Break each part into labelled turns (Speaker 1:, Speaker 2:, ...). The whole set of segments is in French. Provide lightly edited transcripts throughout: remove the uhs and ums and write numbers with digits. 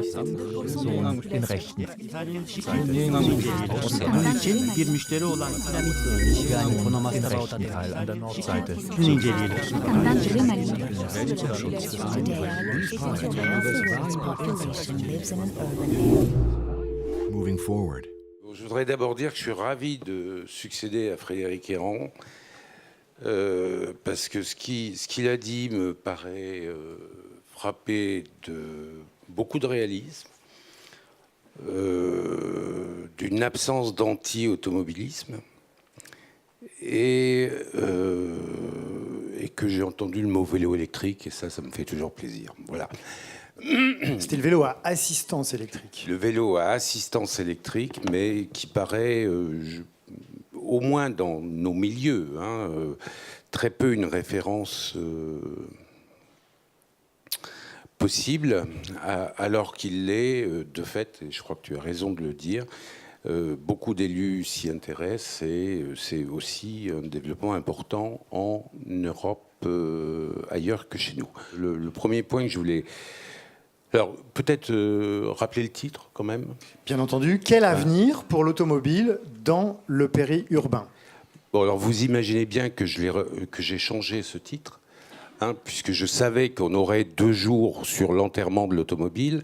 Speaker 1: den Rechten.
Speaker 2: Bir müşteri olan
Speaker 1: Den rechten Teil an der Nordseite.
Speaker 3: Moving forward.
Speaker 4: Je voudrais d'abord dire que je suis ravi de succéder à Frédéric Errand, parce que ce qu'il a dit me paraît frappé de beaucoup de réalisme, d'une absence d'anti-automobilisme, et que j'ai entendu le mot vélo électrique, et ça me fait toujours plaisir. Voilà.
Speaker 5: C'était le vélo à assistance électrique.
Speaker 4: Le vélo à assistance électrique, mais qui paraît, au moins dans nos milieux, très peu une référence possible, alors qu'il l'est, de fait, et je crois que tu as raison de le dire, beaucoup d'élus s'y intéressent, et c'est aussi un développement important en Europe, ailleurs que chez nous. Le premier point que je voulais... Alors, peut-être rappeler le titre, quand même.
Speaker 5: Bien entendu. Quel avenir pour l'automobile dans le périurbain ?
Speaker 4: Bon, alors vous imaginez bien que j'ai changé ce titre, puisque je savais qu'on aurait 2 jours sur l'enterrement de l'automobile,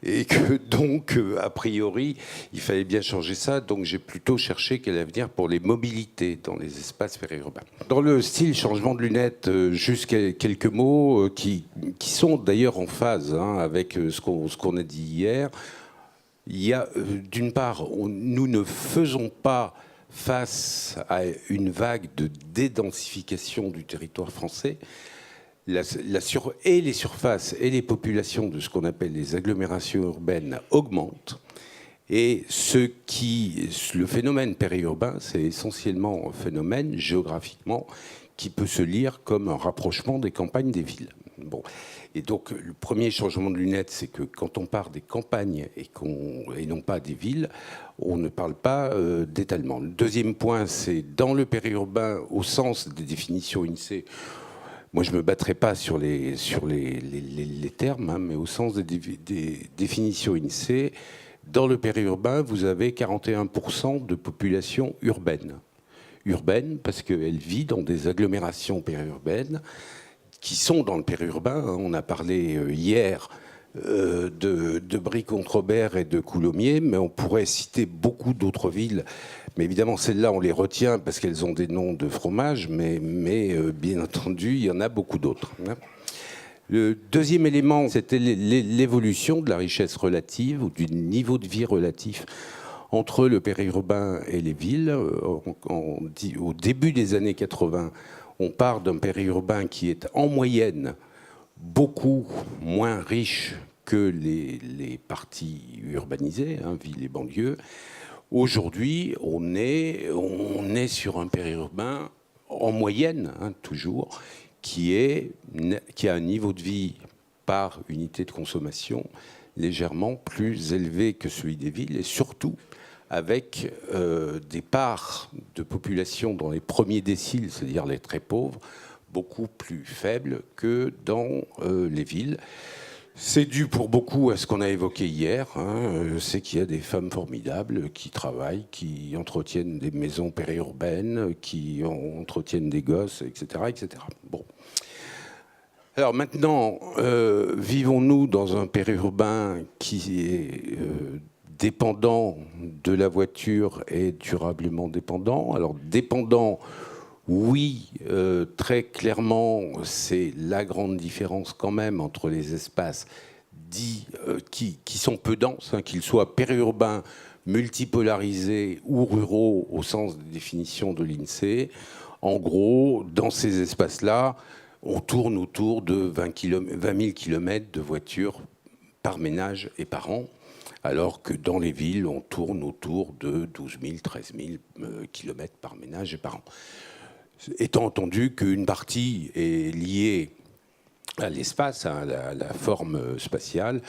Speaker 4: et que donc, a priori, il fallait bien changer ça. Donc j'ai plutôt cherché quel avenir pour les mobilités dans les espaces périurbains. Dans le style changement de lunettes, juste quelques mots qui sont d'ailleurs en phase avec ce qu'on a dit hier. Il y a, d'une part, nous ne faisons pas face à une vague de dédensification du territoire français. Et les surfaces et les populations de ce qu'on appelle les agglomérations urbaines augmentent. Et le phénomène périurbain, c'est essentiellement un phénomène géographiquement qui peut se lire comme un rapprochement des campagnes des villes. Bon. Et donc, le premier changement de lunettes, c'est que quand on part des campagnes et non pas des villes, on ne parle pas d'étalement. Le deuxième point, c'est dans le périurbain, au sens des définitions INSEE. Moi, je ne me battrai pas sur les termes, mais au sens des définitions INSEE, dans le périurbain, vous avez 41% de population urbaine. Urbaine, parce qu'elle vit dans des agglomérations périurbaines qui sont dans le périurbain. On a parlé hier de Brie-Comte-Robert et de Coulommiers, mais on pourrait citer beaucoup d'autres villes. Mais évidemment, celles-là, on les retient parce qu'elles ont des noms de fromage, mais bien entendu, il y en a beaucoup d'autres. Le deuxième élément, c'était l'évolution de la richesse relative ou du niveau de vie relatif entre le périurbain et les villes. Au début des années 80, on part d'un périurbain qui est en moyenne beaucoup moins riche que les parties urbanisées, villes et banlieues. Aujourd'hui, on est sur un périurbain en moyenne, toujours, qui a un niveau de vie par unité de consommation légèrement plus élevé que celui des villes, et surtout avec des parts de population dans les premiers déciles, c'est-à-dire les très pauvres, beaucoup plus faibles que dans les villes. C'est dû pour beaucoup à ce qu'on a évoqué hier, c'est qu'il y a des femmes formidables qui travaillent, qui entretiennent des maisons périurbaines, qui entretiennent des gosses, etc. etc. Bon. Alors maintenant, vivons-nous dans un périurbain qui est dépendant de la voiture et durablement dépendant? Alors dépendant, oui, très clairement, c'est la grande différence quand même entre les espaces dits qui sont peu denses, qu'ils soient périurbains, multipolarisés ou ruraux au sens des définitions de l'INSEE. En gros, dans ces espaces-là, on tourne autour de 20 000 km de voitures par ménage et par an, alors que dans les villes, on tourne autour de 12 000, 13 000 km par ménage et par an. Étant entendu qu'une partie est liée à l'espace, à la forme spatiale,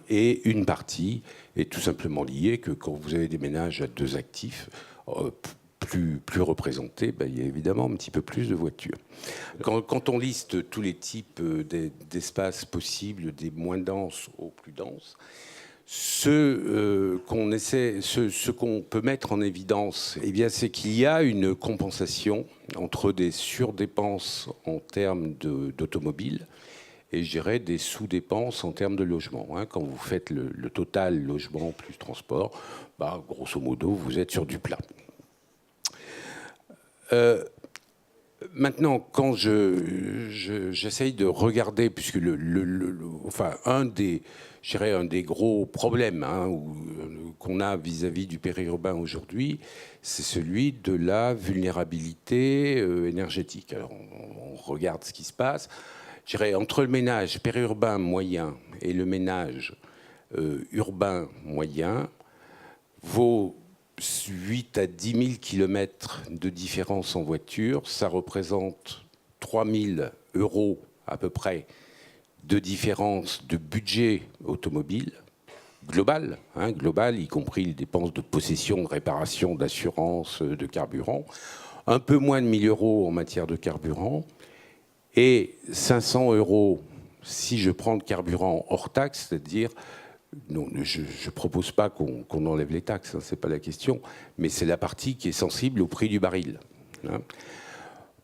Speaker 4: et une partie est tout simplement liée que quand vous avez des ménages à 2 actifs, plus représentés, il y a évidemment un petit peu plus de voitures. Quand on liste tous les types d'espaces possibles, des moins denses aux plus denses, ce qu'on peut mettre en évidence, c'est qu'il y a une compensation entre des surdépenses en termes d'automobiles et je dirais des sous-dépenses en termes de logement. Quand vous faites le total logement plus transport, grosso modo, vous êtes sur du plat. Maintenant, quand j'essaye de regarder, puisque un des gros problèmes qu'on a vis-à-vis du périurbain aujourd'hui, c'est celui de la vulnérabilité énergétique. Alors, on regarde ce qui se passe. Je dirais, entre le ménage périurbain moyen et le ménage urbain moyen, vos 8 à 10 000 kilomètres de différence en voiture, ça représente 3 000 € à peu près de différence de budget automobile global, global, y compris les dépenses de possession, de réparation, d'assurance, de carburant, un peu moins de 1 000 € en matière de carburant, et 500 € si je prends le carburant hors taxe, c'est-à-dire, non, je ne propose pas qu'on enlève les taxes, ce n'est pas la question, mais c'est la partie qui est sensible au prix du baril.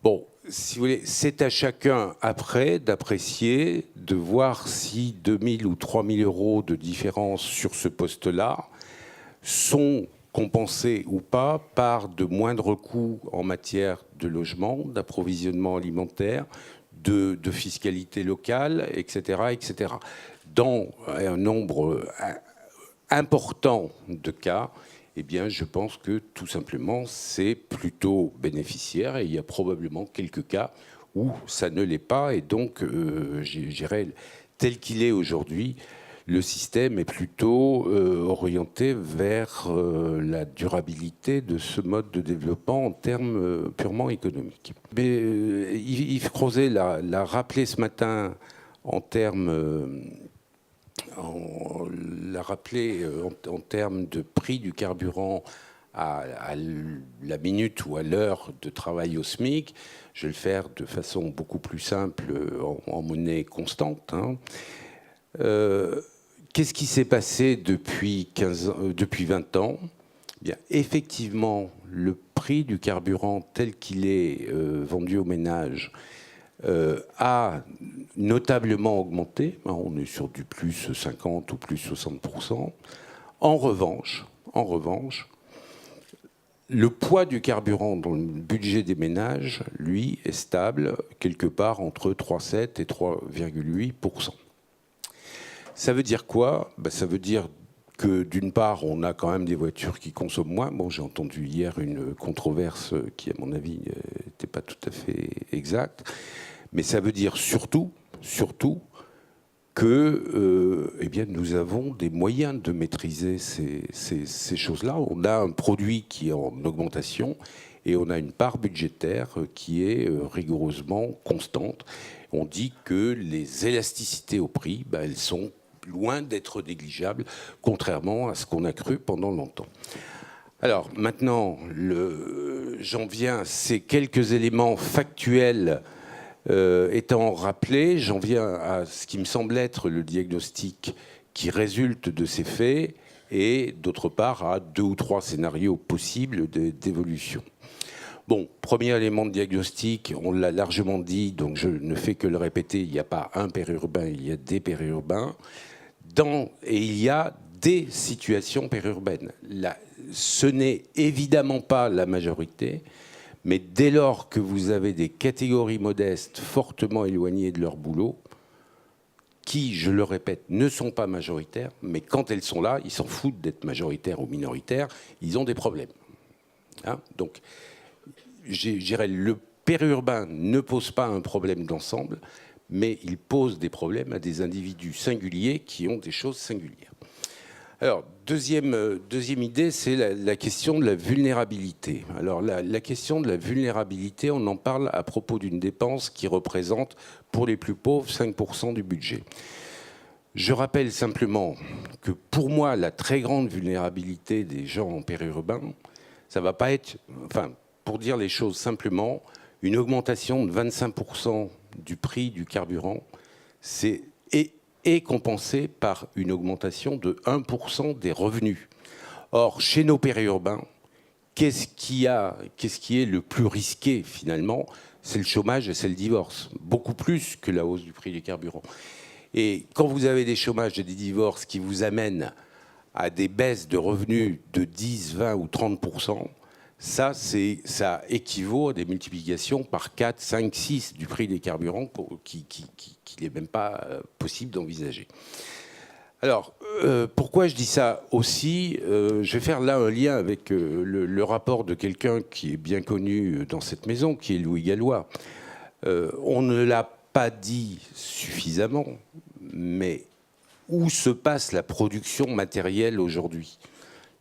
Speaker 4: Bon, si vous voulez, c'est à chacun après d'apprécier, de voir si 2 000 ou 3 000 € de différence sur ce poste-là sont compensés ou pas par de moindres coûts en matière de logement, d'approvisionnement alimentaire, de fiscalité locale, etc., etc. Dans un nombre important de cas, je pense que tout simplement c'est plutôt bénéficiaire et il y a probablement quelques cas où ça ne l'est pas et donc, je dirais, tel qu'il est aujourd'hui, le système est plutôt orienté vers la durabilité de ce mode de développement en termes purement économiques. Mais Yves Crozet l'a rappelé ce matin en termes de prix du carburant à la minute ou à l'heure de travail au SMIC. Je vais le faire de façon beaucoup plus simple en monnaie constante. Qu'est-ce qui s'est passé depuis 20 ans ? Effectivement, le prix du carburant tel qu'il est vendu aux ménages a notablement augmenté. On est sur du plus 50 ou plus 60%. En revanche, le poids du carburant dans le budget des ménages, lui, est stable, quelque part entre 3,7 et 3,8%. Ça veut dire quoi ? Ça veut dire que d'une part, on a quand même des voitures qui consomment moins. Bon, j'ai entendu hier une controverse qui, à mon avis, n'était pas tout à fait exacte. Mais ça veut dire surtout que nous avons des moyens de maîtriser ces choses-là. On a un produit qui est en augmentation et on a une part budgétaire qui est rigoureusement constante. On dit que les élasticités au prix, elles sont loin d'être négligeables, contrairement à ce qu'on a cru pendant longtemps. Alors maintenant, j'en viens, ces quelques éléments factuels étant rappelés, j'en viens à ce qui me semble être le diagnostic qui résulte de ces faits et d'autre part à 2 ou 3 scénarios possibles d'évolution. Bon, premier élément de diagnostic, on l'a largement dit, donc je ne fais que le répéter, il n'y a pas un périurbain, il y a des périurbains. Et il y a des situations périurbaines. Ce n'est évidemment pas la majorité, mais dès lors que vous avez des catégories modestes fortement éloignées de leur boulot, qui, je le répète, ne sont pas majoritaires, mais quand elles sont là, ils s'en foutent d'être majoritaires ou minoritaires, ils ont des problèmes. Donc, je dirais, le périurbain ne pose pas un problème d'ensemble, mais il pose des problèmes à des individus singuliers qui ont des choses singulières. Alors, deuxième idée, c'est la question de la vulnérabilité. Alors, la question de la vulnérabilité, on en parle à propos d'une dépense qui représente, pour les plus pauvres, 5% du budget. Je rappelle simplement que, pour moi, la très grande vulnérabilité des gens en périurbain, ça va pas être... Enfin, pour dire les choses simplement, une augmentation de 25% du prix du carburant est compensée par une augmentation de 1% des revenus. Or, chez nos périurbains, qu'est-ce qui est le plus risqué finalement? C'est le chômage et c'est le divorce, beaucoup plus que la hausse du prix du carburant. Et quand vous avez des chômages et des divorces qui vous amènent à des baisses de revenus de 10, 20 ou 30%, ça équivaut à des multiplications par 4, 5, 6 du prix des carburants qu'il n'est même pas possible d'envisager. Alors, pourquoi je dis ça aussi? Je vais faire là un lien avec le rapport de quelqu'un qui est bien connu dans cette maison, qui est Louis Gallois. On ne l'a pas dit suffisamment, mais où se passe la production matérielle aujourd'hui?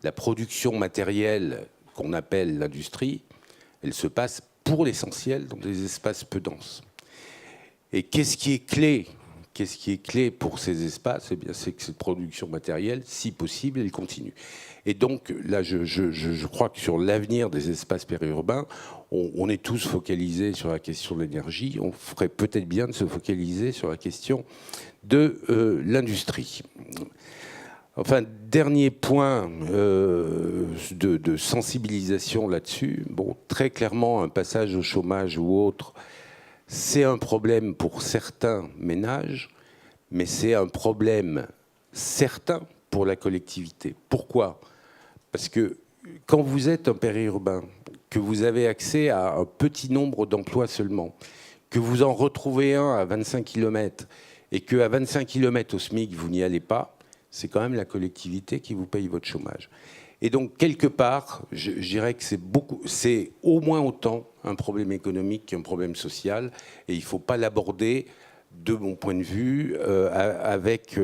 Speaker 4: La production matérielle qu'on appelle l'industrie, elle se passe pour l'essentiel dans des espaces peu denses. Et qu'est-ce qui est clé? Qu'est-ce qui est clé pour ces espaces? Eh bien, c'est que cette production matérielle, si possible, elle continue. Et donc, là, je crois que sur l'avenir des espaces périurbains, on est tous focalisés sur la question de l'énergie. On ferait peut-être bien de se focaliser sur la question de l'industrie. Enfin, dernier point de sensibilisation là-dessus. Bon, très clairement, un passage au chômage ou autre, c'est un problème pour certains ménages, mais c'est un problème certain pour la collectivité. Pourquoi? Parce que quand vous êtes un périurbain, que vous avez accès à un petit nombre d'emplois seulement, que vous en retrouvez un à 25 km et qu'à 25 km au SMIC, vous n'y allez pas, c'est quand même la collectivité qui vous paye votre chômage. Et donc, quelque part, je dirais que c'est au moins autant un problème économique qu'un problème social, et il ne faut pas l'aborder, de mon point de vue, avec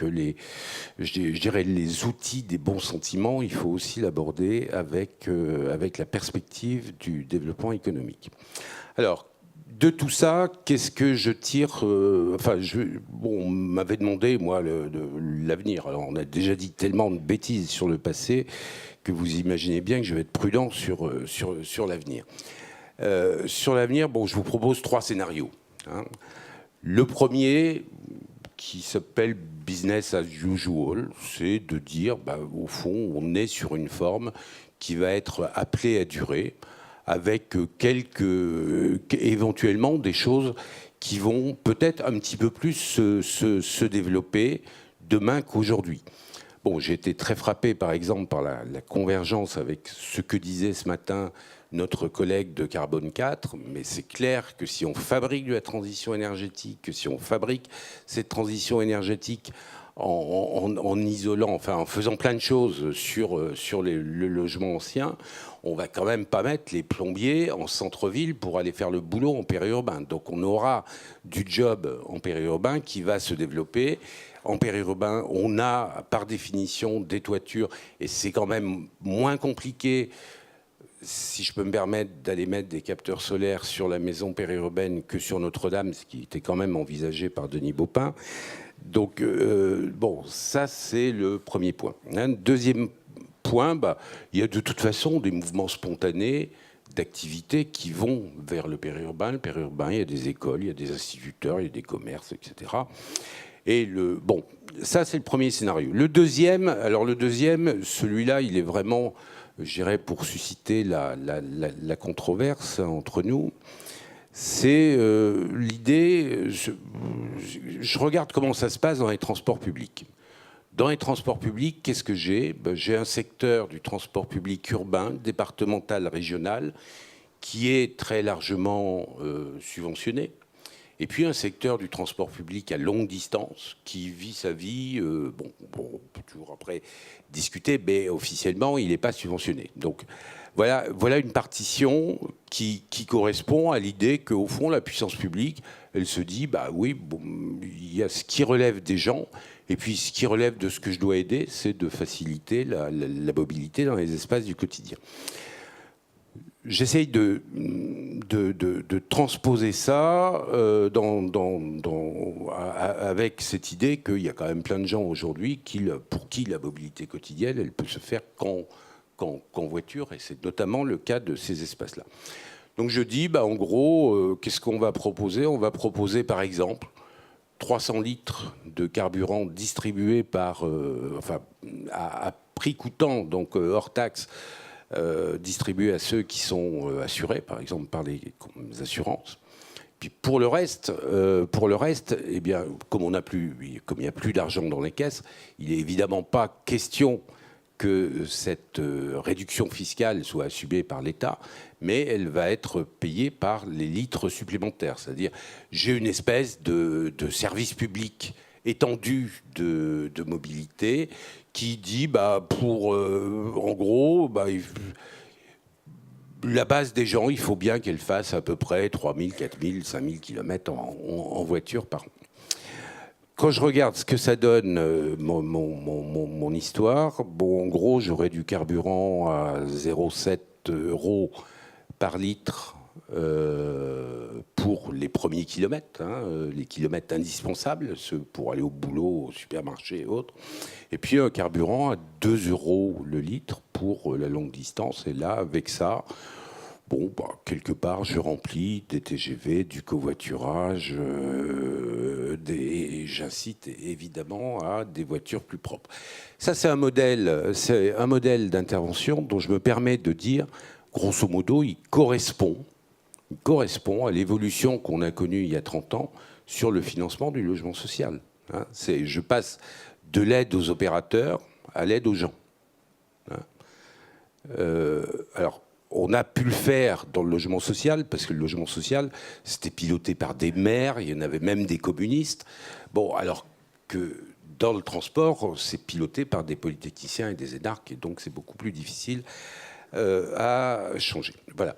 Speaker 4: les, je dirais, les outils des bons sentiments. Il faut aussi l'aborder avec la perspective du développement économique. Alors, de tout ça, qu'est-ce que je tire on m'avait demandé, moi, l'avenir. Alors, on a déjà dit tellement de bêtises sur le passé que vous imaginez bien que je vais être prudent sur l'avenir. Sur l'avenir, bon, je vous propose 3 scénarios. Hein. Le premier, qui s'appelle business as usual, c'est de dire, au fond, on est sur une forme qui va être appelée à durer, avec éventuellement des choses qui vont peut-être un petit peu plus se développer demain qu'aujourd'hui. Bon, j'ai été très frappé, par exemple, par la convergence avec ce que disait ce matin notre collègue de Carbone 4, mais c'est clair que si on fabrique de la transition énergétique, que si on fabrique cette transition énergétique en isolant, enfin en faisant plein de choses sur le logement ancien, on va quand même pas mettre les plombiers en centre-ville pour aller faire le boulot en périurbain. Donc on aura du job en périurbain qui va se développer. En périurbain, on a par définition des toitures, et c'est quand même moins compliqué, si je peux me permettre, d'aller mettre des capteurs solaires sur la maison périurbaine que sur Notre-Dame, ce qui était quand même envisagé par Denis Baupin. Donc, bon, ça, c'est le premier point. Deuxième point, il y a de toute façon des mouvements spontanés d'activités qui vont vers le périurbain. Le périurbain, il y a des écoles, il y a des instituteurs, il y a des commerces, etc. Et bon, ça, c'est le premier scénario. Le deuxième, celui-là, il est vraiment, je dirais, pour susciter la controverse entre nous. C'est l'idée, je regarde comment ça se passe dans les transports publics. Dans les transports publics, qu'est-ce que j'ai? J'ai un secteur du transport public urbain, départemental, régional, qui est très largement subventionné. Et puis un secteur du transport public à longue distance qui vit sa vie, on peut toujours après discuter, mais officiellement, il n'est pas subventionné. Donc voilà une partition qui correspond à l'idée qu'au fond, la puissance publique, elle se dit, oui, il y a ce qui relève des gens, et puis ce qui relève de ce que je dois aider, c'est de faciliter la mobilité dans les espaces du quotidien. J'essaye de transposer ça avec cette idée qu'il y a quand même plein de gens aujourd'hui pour qui la mobilité quotidienne, elle peut se faire quand qu'en voiture, et c'est notamment le cas de ces espaces-là. Donc je dis, en gros, qu'est-ce qu'on va proposer? On va proposer par exemple 300 litres de carburant distribués à prix coûtant, donc hors taxe, distribués à ceux qui sont assurés, par exemple par les assurances. Puis pour le reste, eh bien, comme il n'y a plus d'argent dans les caisses, il n'est évidemment pas question que cette réduction fiscale soit assumée par l'État, mais elle va être payée par les litres supplémentaires. C'est-à-dire, j'ai une espèce de service public étendu de mobilité qui dit, en gros, la base des gens, il faut bien qu'elle fasse à peu près 3000, 4000, 5000 km en voiture par an. Quand je regarde ce que ça donne, mon histoire, en gros, j'aurais du carburant à 0,7 € par litre pour les premiers kilomètres, les kilomètres indispensables, ceux pour aller au boulot, au supermarché et autres. Et puis un carburant à 2 € le litre pour la longue distance. Et là, avec ça, quelque part, je remplis des TGV, du covoiturage, j'incite évidemment à des voitures plus propres. Ça, c'est un modèle d'intervention dont je me permets de dire, grosso modo, il correspond à l'évolution qu'on a connue il y a 30 ans sur le financement du logement social. Je passe de l'aide aux opérateurs à l'aide aux gens. Alors, on a pu le faire dans le logement social, parce que le logement social, c'était piloté par des maires, il y en avait même des communistes. Alors que dans le transport, c'est piloté par des polytechniciens et des énarques, et donc c'est beaucoup plus difficile à changer. Voilà.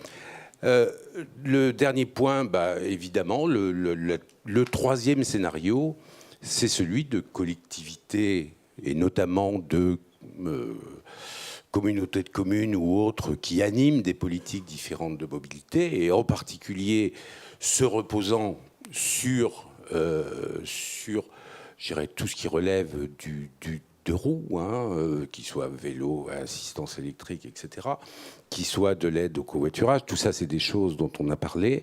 Speaker 4: Le dernier point, évidemment, le troisième scénario, c'est celui de collectivités, et notamment de communautés de communes ou autres qui animent des politiques différentes de mobilité, et en particulier se reposant sur je dirais, tout ce qui relève du deux roues, qui soit vélo, assistance électrique, etc., qui soit de l'aide au covoiturage. Tout ça, c'est des choses dont on a parlé.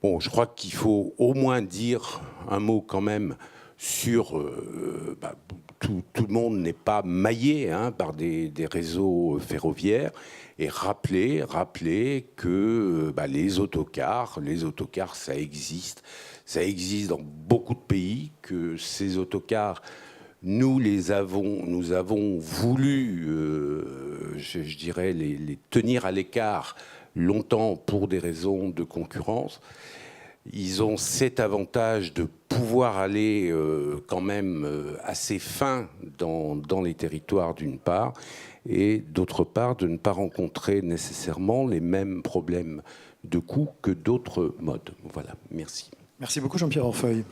Speaker 4: Je crois qu'il faut au moins dire un mot quand même sur... tout le monde n'est pas maillé par des réseaux ferroviaires, et rappeler que les autocars, ça existe dans beaucoup de pays, que ces autocars, nous avons voulu, je dirais, les tenir à l'écart longtemps pour des raisons de concurrence. Ils ont cet avantage de pouvoir aller quand même assez fin dans les territoires d'une part, et d'autre part de ne pas rencontrer nécessairement les mêmes problèmes de coût que d'autres modes. Voilà, merci.
Speaker 5: Merci beaucoup Jean-Pierre Orfeuille.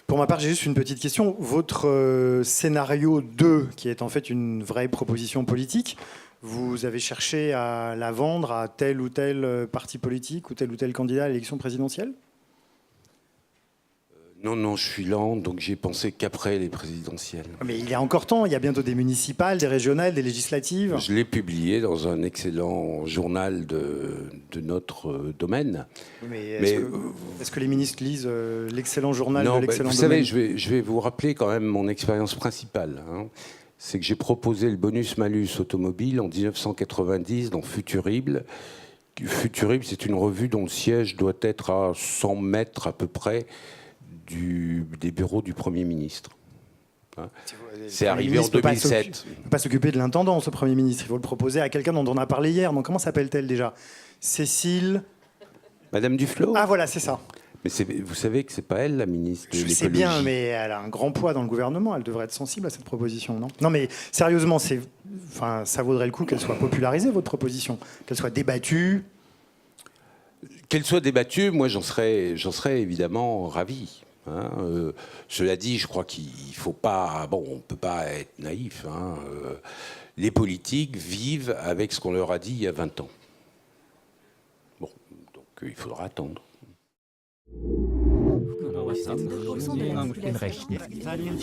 Speaker 5: Pour ma part, j'ai juste une petite question. Votre scénario 2, qui est en fait une vraie proposition politique, vous avez cherché à la vendre à tel ou tel parti politique ou tel candidat à l'élection présidentielle ?
Speaker 4: Non, je suis lent, donc j'ai pensé qu'après les présidentielles.
Speaker 5: Mais il y a encore temps, il y a bientôt des municipales, des régionales, des législatives.
Speaker 4: Je l'ai publié dans un excellent journal de notre domaine.
Speaker 5: Mais est-ce que les ministres lisent l'excellent journal de l'excellent domaine ?
Speaker 4: Vous savez, je vais vous rappeler quand même mon expérience principale. C'est que j'ai proposé le bonus-malus automobile en 1990 dans Futurible. Futurible, c'est une revue dont le siège doit être à 100 mètres à peu près des bureaux du Premier ministre. C'est arrivé en 2007.
Speaker 5: Il ne peut pas s'occuper de l'intendant, ce Premier ministre. Il faut le proposer à quelqu'un dont on a parlé hier. Donc, comment s'appelle-t-elle déjà ? Cécile...
Speaker 4: Madame Duflot ?
Speaker 5: Ah voilà, c'est ça.
Speaker 4: Mais vous savez que c'est pas elle, la ministre de l'écologie.
Speaker 5: Je sais bien, mais elle a un grand poids dans le gouvernement. Elle devrait être sensible à cette proposition, non ? Non, mais sérieusement, ça vaudrait le coup qu'elle soit popularisée, votre proposition, qu'elle soit débattue.
Speaker 4: Qu'elle soit débattue, moi j'en serais évidemment ravi. Cela dit, je crois qu'il faut pas. On peut pas être naïf. Les politiques vivent avec ce qu'on leur a dit il y a 20 ans. Donc il faudra attendre.
Speaker 1: den Rechten.
Speaker 2: Italien,